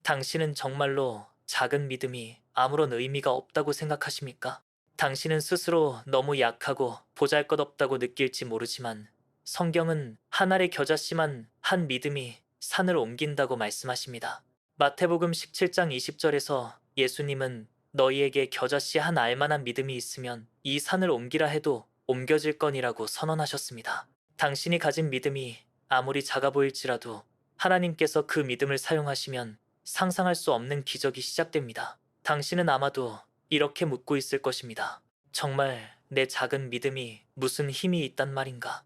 당신은 정말로 작은 믿음이 아무런 의미가 없다고 생각하십니까? 당신은 스스로 너무 약하고 보잘것없다고 느낄지 모르지만 성경은 한 알의 겨자씨만 한 믿음이 산을 옮긴다고 말씀하십니다. 마태복음 17장 20절에서 예수님은 너희에게 겨자씨 한 알만한 믿음이 있으면 이 산을 옮기라 해도 옮겨질 거니라고 선언하셨습니다. 당신이 가진 믿음이 아무리 작아 보일지라도 하나님께서 그 믿음을 사용하시면 상상할 수 없는 기적이 시작됩니다. 당신은 아마도 이렇게 묻고 있을 것입니다. 정말 내 작은 믿음이 무슨 힘이 있단 말인가?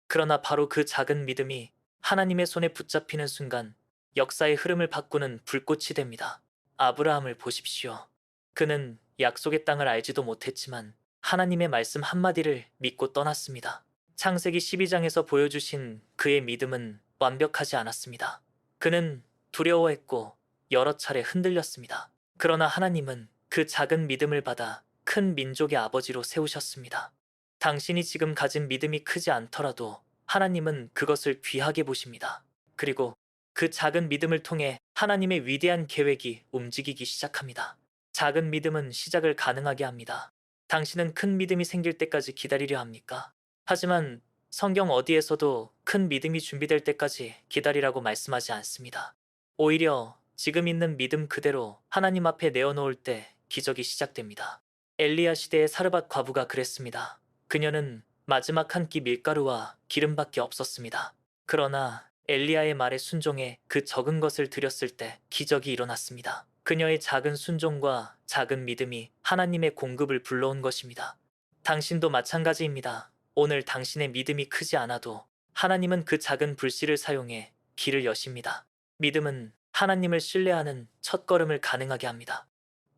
그러나 바로 그 작은 믿음이 하나님의 손에 붙잡히는 순간 역사의 흐름을 바꾸는 불꽃이 됩니다. 아브라함을 보십시오. 그는 약속의 땅을 알지도 못했지만 하나님의 말씀 한마디를 믿고 떠났습니다. 창세기 12장에서 보여주신 그의 믿음은 완벽하지 않았습니다. 그는 두려워했고 여러 차례 흔들렸습니다. 그러나 하나님은 그 작은 믿음을 받아 큰 민족의 아버지로 세우셨습니다. 당신이 지금 가진 믿음이 크지 않더라도 하나님은 그것을 귀하게 보십니다. 그리고 그 작은 믿음을 통해 하나님의 위대한 계획이 움직이기 시작합니다. 작은 믿음은 시작을 가능하게 합니다. 당신은 큰 믿음이 생길 때까지 기다리려 합니까? 하지만 성경 어디에서도 큰 믿음이 준비될 때까지 기다리라고 말씀하지 않습니다. 오히려 지금 있는 믿음 그대로 하나님 앞에 내어놓을 때 기적이 시작됩니다. 엘리야 시대의 사르밧 과부가 그랬습니다. 그녀는 마지막 한 끼 밀가루와 기름밖에 없었습니다. 그러나 엘리야의 말에 순종해 그 적은 것을 드렸을 때 기적이 일어났습니다. 그녀의 작은 순종과 작은 믿음이 하나님의 공급을 불러온 것입니다. 당신도 마찬가지입니다. 오늘 당신의 믿음이 크지 않아도 하나님은 그 작은 불씨를 사용해 길을 여십니다. 믿음은 하나님을 신뢰하는 첫걸음을 가능하게 합니다.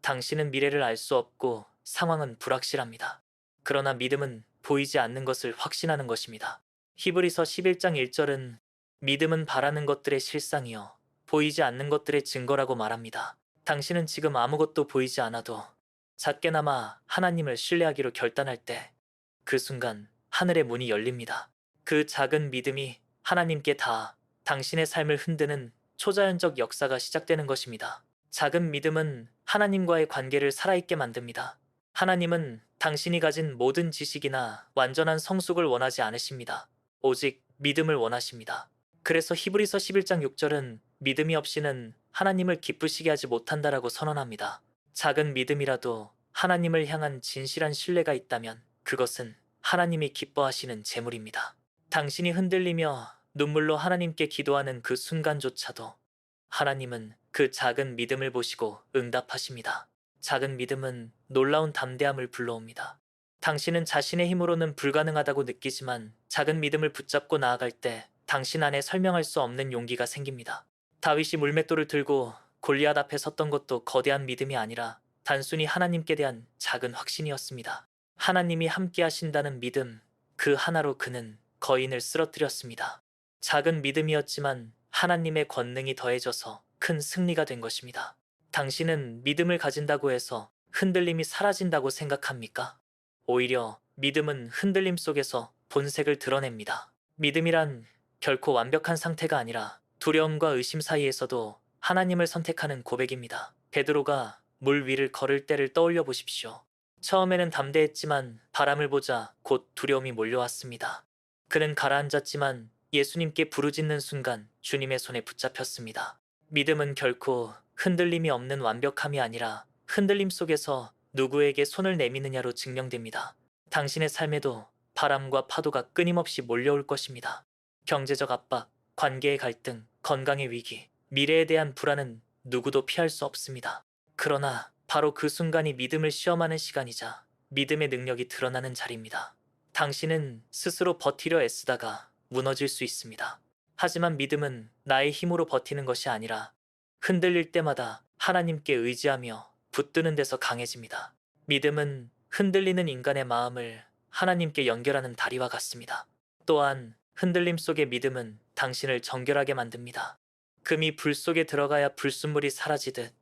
당신은 미래를 알 수 없고 상황은 불확실합니다. 그러나 믿음은 보이지 않는 것을 확신하는 것입니다. 히브리서 11장 1절은 믿음은 바라는 것들의 실상이요 보이지 않는 것들의 증거라고 말합니다. 당신은 지금 아무것도 보이지 않아도 작게나마 하나님을 신뢰하기로 결단할 때 그 순간 하늘의 문이 열립니다. 그 작은 믿음이 하나님께 닿아 당신의 삶을 흔드는 초자연적 역사가 시작되는 것입니다. 작은 믿음은 하나님과의 관계를 살아있게 만듭니다. 하나님은 당신이 가진 모든 지식이나 완전한 성숙을 원하지 않으십니다. 오직 믿음을 원하십니다. 그래서 히브리서 11장 6절은 믿음이 없이는 하나님을 기쁘시게 하지 못한다라고 선언합니다. 작은 믿음이라도 하나님을 향한 진실한 신뢰가 있다면 그것은 하나님이 기뻐하시는 제물입니다. 당신이 흔들리며 눈물로 하나님께 기도하는 그 순간조차도 하나님은 그 작은 믿음을 보시고 응답하십니다. 작은 믿음은 놀라운 담대함을 불러옵니다. 당신은 자신의 힘으로는 불가능하다고 느끼지만 작은 믿음을 붙잡고 나아갈 때 당신 안에 설명할 수 없는 용기가 생깁니다. 다윗이 물맷돌을 들고 골리앗 앞에 섰던 것도 거대한 믿음이 아니라 단순히 하나님께 대한 작은 확신이었습니다. 하나님이 함께 하신다는 믿음, 그 하나로 그는 거인을 쓰러뜨렸습니다. 작은 믿음이었지만 하나님의 권능이 더해져서 큰 승리가 된 것입니다. 당신은 믿음을 가진다고 해서 흔들림이 사라진다고 생각합니까? 오히려 믿음은 흔들림 속에서 본색을 드러냅니다. 믿음이란 결코 완벽한 상태가 아니라 두려움과 의심 사이에서도 하나님을 선택하는 고백입니다. 베드로가 물 위를 걸을 때를 떠올려 보십시오. 처음에는 담대했지만 바람을 보자 곧 두려움이 몰려왔습니다. 그는 가라앉았지만 예수님께 부르짖는 순간 주님의 손에 붙잡혔습니다. 믿음은 결코 흔들림이 없는 완벽함이 아니라 흔들림 속에서 누구에게 손을 내미느냐로 증명됩니다. 당신의 삶에도 바람과 파도가 끊임없이 몰려올 것입니다. 경제적 압박, 관계의 갈등, 건강의 위기, 미래에 대한 불안은 누구도 피할 수 없습니다. 그러나 바로 그 순간이 믿음을 시험하는 시간이자 믿음의 능력이 드러나는 자리입니다. 당신은 스스로 버티려 애쓰다가 무너질 수 있습니다. 하지만 믿음은 나의 힘으로 버티는 것이 아니라 흔들릴 때마다 하나님께 의지하며 붙드는 데서 강해집니다. 믿음은 흔들리는 인간의 마음을 하나님께 연결하는 다리와 같습니다. 또한 흔들림 속의 믿음은 당신을 정결하게 만듭니다. 금이 불 속에 들어가야 불순물이 사라지듯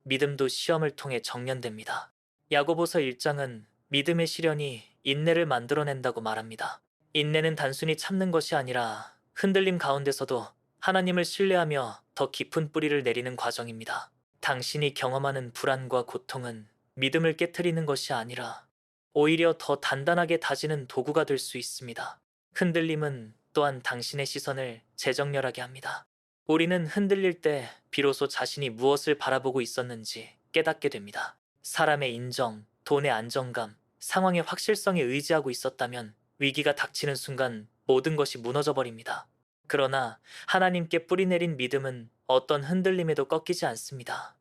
믿음도 시험을 통해 정련됩니다. 야고보서 1장은 믿음의 시련이 인내를 만들어낸다고 말합니다. 인내는 단순히 참는 것이 아니라 흔들림 가운데서도 하나님을 신뢰하며 더 깊은 뿌리를 내리는 과정입니다. 당신이 경험하는 불안과 고통은 믿음을 깨트리는 것이 아니라 오히려 더 단단하게 다지는 도구가 될 수 있습니다. 흔들림은 또한 당신의 시선을 재정렬하게 합니다. 우리는 흔들릴 때 비로소 자신이 무엇을 바라보고 있었는지 깨닫게 됩니다. 사람의 인정, 돈의 안정감, 상황의 확실성에 의지하고 있었다면 위기가 닥치는 순간 모든 것이 무너져 버립니다. 그러나 하나님께 뿌리내린 믿음은 어떤 흔들림에도 꺾이지 않습니다.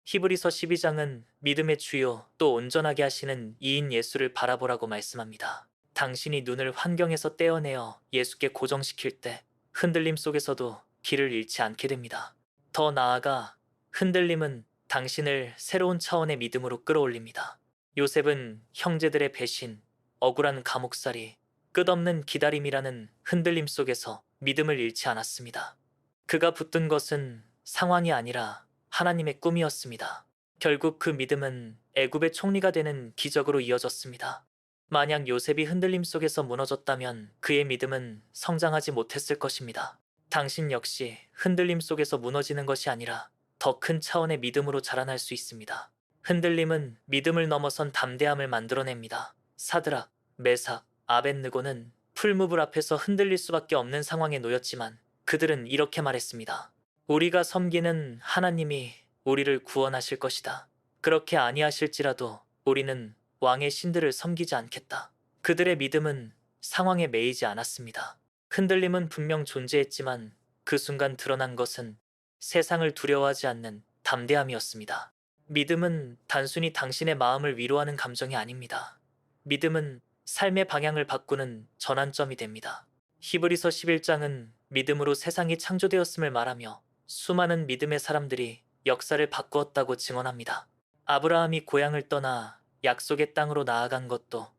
히브리서 12장은 믿음의 주요 또 온전하게 하시는 이인 예수를 바라보라고 말씀합니다. 당신이 눈을 환경에서 떼어내어 예수께 고정시킬 때 흔들림 속에서도 길을 잃지 않게 됩니다. 더 나아가 흔들림은 당신을 새로운 차원의 믿음으로 끌어올립니다. 요셉은 형제들의 배신, 억울한 감옥살이, 끝없는 기다림이라는 흔들림 속에서 믿음을 잃지 않았습니다. 그가 붙든 것은 상황이 아니라 하나님의 꿈이었습니다. 결국 그 믿음은 애굽의 총리가 되는 기적으로 이어졌습니다. 만약 요셉이 흔들림 속에서 무너졌다면 그의 믿음은 성장하지 못했을 것입니다. 당신 역시 흔들림 속에서 무너지는 것이 아니라 더 큰 차원의 믿음으로 자라날 수 있습니다. 흔들림은 믿음을 넘어선 담대함을 만들어냅니다. 사드락, 메삭, 아벳느고는 풀무불 앞에서 흔들릴 수밖에 없는 상황에 놓였지만 그들은 이렇게 말했습니다. 우리가 섬기는 하나님이 우리를 구원하실 것이다. 그렇게 아니하실지라도 우리는 왕의 신들을 섬기지 않겠다. 그들의 믿음은 상황에 매이지 않았습니다. 흔들림은 분명 존재했지만 그 순간 드러난 것은 세상을 두려워하지 않는 담대함이었습니다. 믿음은 단순히 당신의 마음을 위로하는 감정이 아닙니다. 믿음은 삶의 방향을 바꾸는 전환점이 됩니다. 히브리서 11장은 믿음으로 세상이 창조되었음을 말하며 수많은 믿음의 사람들이 역사를 바꾸었다고 증언합니다. 아브라함이 고향을 떠나 약속의 땅으로 나아간 것도,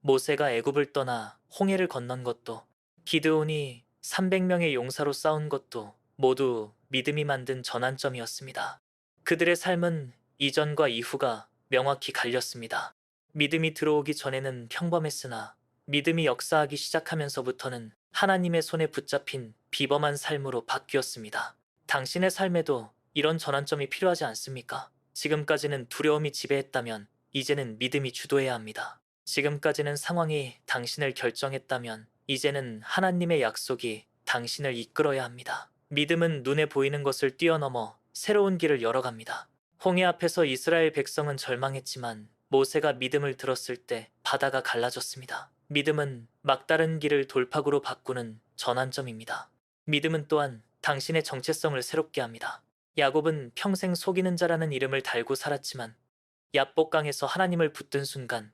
모세가 애굽을 떠나 홍해를 건넌 것도, 기드온이 300명의 용사로 싸운 것도 모두 믿음이 만든 전환점이었습니다. 그들의 삶은 이전과 이후가 명확히 갈렸습니다. 믿음이 들어오기 전에는 평범했으나 믿음이 역사하기 시작하면서부터는 하나님의 손에 붙잡힌 비범한 삶으로 바뀌었습니다. 당신의 삶에도 이런 전환점이 필요하지 않습니까? 지금까지는 두려움이 지배했다면 이제는 믿음이 주도해야 합니다. 지금까지는 상황이 당신을 결정했다면 이제는 하나님의 약속이 당신을 이끌어야 합니다. 믿음은 눈에 보이는 것을 뛰어넘어 새로운 길을 열어갑니다. 홍해 앞에서 이스라엘 백성은 절망했지만 모세가 믿음을 들었을 때 바다가 갈라졌습니다. 믿음은 막다른 길을 돌파구로 바꾸는 전환점입니다. 믿음은 또한 당신의 정체성을 새롭게 합니다. 야곱은 평생 속이는 자라는 이름을 달고 살았지만 야복강에서 하나님을 붙든 순간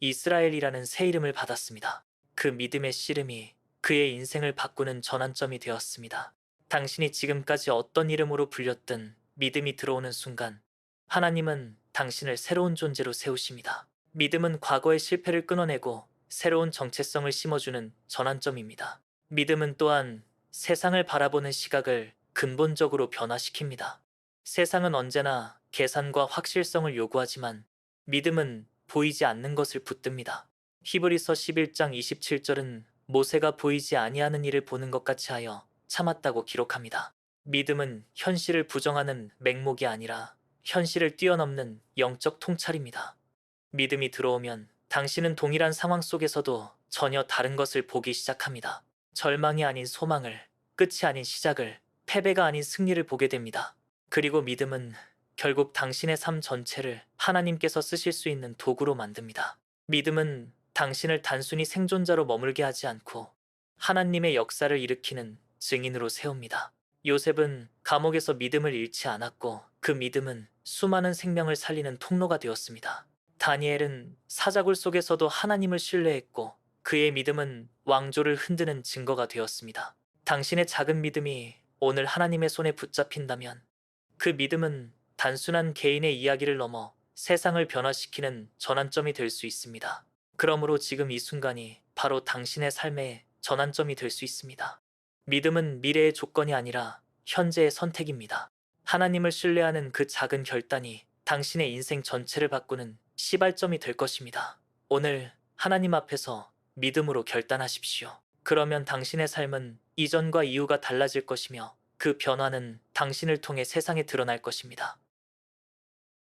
이스라엘이라는 새 이름을 받았습니다. 그 믿음의 씨름이 그의 인생을 바꾸는 전환점이 되었습니다. 당신이 지금까지 어떤 이름으로 불렸든 믿음이 들어오는 순간 하나님은 당신을 새로운 존재로 세우십니다. 믿음은 과거의 실패를 끊어내고 새로운 정체성을 심어주는 전환점입니다. 믿음은 또한 세상을 바라보는 시각을 근본적으로 변화시킵니다. 세상은 언제나 계산과 확실성을 요구하지만 믿음은 보이지 않는 것을 붙듭니다. 히브리서 11장 27절은 모세가 보이지 아니하는 일을 보는 것 같이 하여 참았다고 기록합니다. 믿음은 현실을 부정하는 맹목이 아니라 현실을 뛰어넘는 영적 통찰입니다. 믿음이 들어오면 당신은 동일한 상황 속에서도 전혀 다른 것을 보기 시작합니다. 절망이 아닌 소망을, 끝이 아닌 시작을, 패배가 아닌 승리를 보게 됩니다. 그리고 믿음은 결국 당신의 삶 전체를 하나님께서 쓰실 수 있는 도구로 만듭니다. 믿음은 당신을 단순히 생존자로 머물게 하지 않고 하나님의 역사를 일으키는 증인으로 세웁니다. 요셉은 감옥에서 믿음을 잃지 않았고 그 믿음은 수많은 생명을 살리는 통로가 되었습니다. 다니엘은 사자굴 속에서도 하나님을 신뢰했고 그의 믿음은 왕조를 흔드는 증거가 되었습니다. 당신의 작은 믿음이 오늘 하나님의 손에 붙잡힌다면 그 믿음은 단순한 개인의 이야기를 넘어 세상을 변화시키는 전환점이 될 수 있습니다. 그러므로 지금 이 순간이 바로 당신의 삶의 전환점이 될 수 있습니다. 믿음은 미래의 조건이 아니라 현재의 선택입니다. 하나님을 신뢰하는 그 작은 결단이 당신의 인생 전체를 바꾸는 시발점이 될 것입니다. 오늘 하나님 앞에서 믿음으로 결단하십시오. 그러면 당신의 삶은 이전과 이후가 달라질 것이며 그 변화는 당신을 통해 세상에 드러날 것입니다.